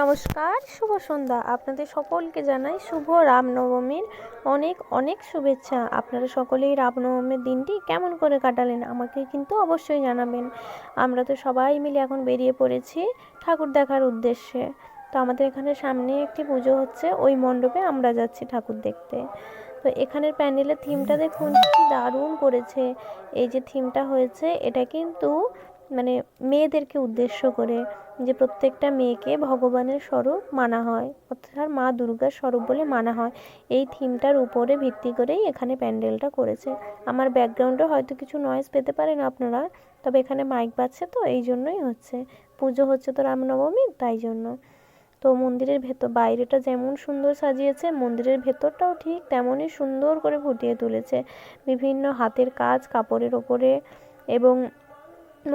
নমস্কার, শুভ সন্ধ্যা। আপনাদের সকলকে জানাই শুভ রামনবমীর অনেক অনেক শুভেচ্ছা। আপনারা সকলেই রামনবমীর দিনটি কেমন করে কাটালেন আমাকে কিন্তু অবশ্যই জানাবেন। আমরা তো সবাই মিলে এখন বেরিয়ে পড়েছি ঠাকুর দেখার উদ্দেশ্যে। তো আমাদের এখানে সামনে একটি পুজো হচ্ছে, ওই মণ্ডপে আমরা যাচ্ছি ঠাকুর দেখতে। তো এখানের প্যান্ডেলের থিমটা দেখুন কি দারুণ করেছে। এই যে থিমটা হয়েছে এটা কিন্তু মানে মেয়েদেরকে উদ্দেশ্য করে, যে প্রত্যেকটা মেয়েকে ভগবানের স্বরূপ মানা হয়, অর্থাৎ মা দুর্গার স্বরূপ বলে মানা হয়। এই থিমটার উপরে ভিত্তি করেই এখানে প্যান্ডেলটা করেছে। আমার ব্যাকগ্রাউন্ডে হয়তো কিছু নয়েজ পেতে পারেন আপনারা, তবে এখানে মাইক বাজছে তো এই জন্যই হচ্ছে। পুজো হচ্ছে তো রামনবমীর, তাই জন্য। তো মন্দিরের ভেতর বাইরেটা যেমন সুন্দর সাজিয়েছে, মন্দিরের ভেতরটাও ঠিক তেমনই সুন্দর করে ফুটিয়ে তুলেছে বিভিন্ন হাতের কাজ কাপড়ের ওপরে। এবং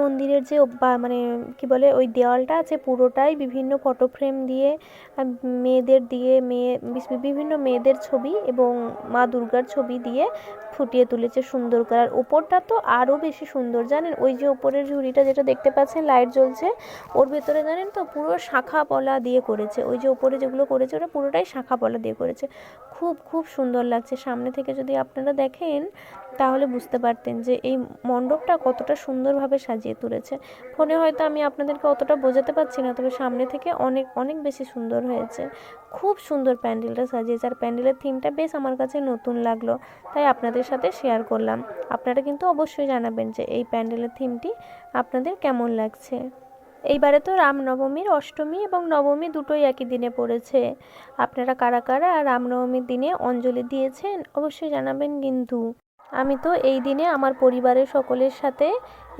মন্দিরের যে মানে কি বলে ওই দেওয়ালটা আছে পুরোটাই বিভিন্ন ফটো ফ্রেম দিয়ে মেয়েদের দিয়ে বিভিন্ন মেয়েদের ছবি এবং মা দুর্গার ছবি দিয়ে ফুটিয়ে তুলেছে সুন্দর করে। আর ওপরটা তো আরও বেশি সুন্দর, জানেন ওই যে ওপরের ঝুড়িটা যেটা দেখতে পাচ্ছেন লাইট জ্বলছে, ওর ভেতরে জানেন তো পুরো শাঁখা পলা দিয়ে করেছে। ওই যে ওপরে যেগুলো করেছে ওটা পুরোটাই শাঁখা পলা দিয়ে করেছে। খুব খুব সুন্দর লাগছে। সামনে থেকে যদি আপনারা দেখেন তাহলে বুঝতে পারতেন যে এই মণ্ডপটা কতটা সুন্দরভাবে সাজিয়ে তুলেছে। ফোনে হয়তো আমি আপনাদেরকে অতটা বোঝাতে পারছি না, তবে সামনে থেকে অনেক অনেক বেশি সুন্দর হয়েছে। খুব সুন্দর প্যান্ডেলটা সাজিয়েছে। আর প্যান্ডেলের থিমটা বেশ আমার কাছে নতুন লাগলো, তাই আপনাদের সাথে শেয়ার করলাম। আপনারা কিন্তু অবশ্যই জানাবেন যে এই প্যান্ডেলের থিমটি আপনাদের কেমন লাগছে। এইবারে তো রামনবমীর অষ্টমী এবং নবমী দুটোই একই দিনে পড়েছে। আপনারা কারা কারা রামনবমীর দিনে অঞ্জলি দিয়েছেন অবশ্যই জানাবেন কিন্তু। আমি তো এই দিনে আমার পরিবারের সকলের সাথে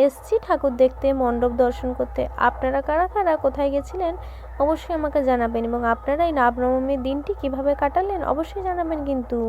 এসছি ঠাকুর দেখতে, মণ্ডপ দর্শন করতে। আপনারা কারা কারা কোথায় গেছিলেন অবশ্যই আমাকে জানাবেন, এবং আপনারা এই রামনবমীর দিনটি কিভাবে কাটালেন অবশ্যই জানাবেন কিন্তু।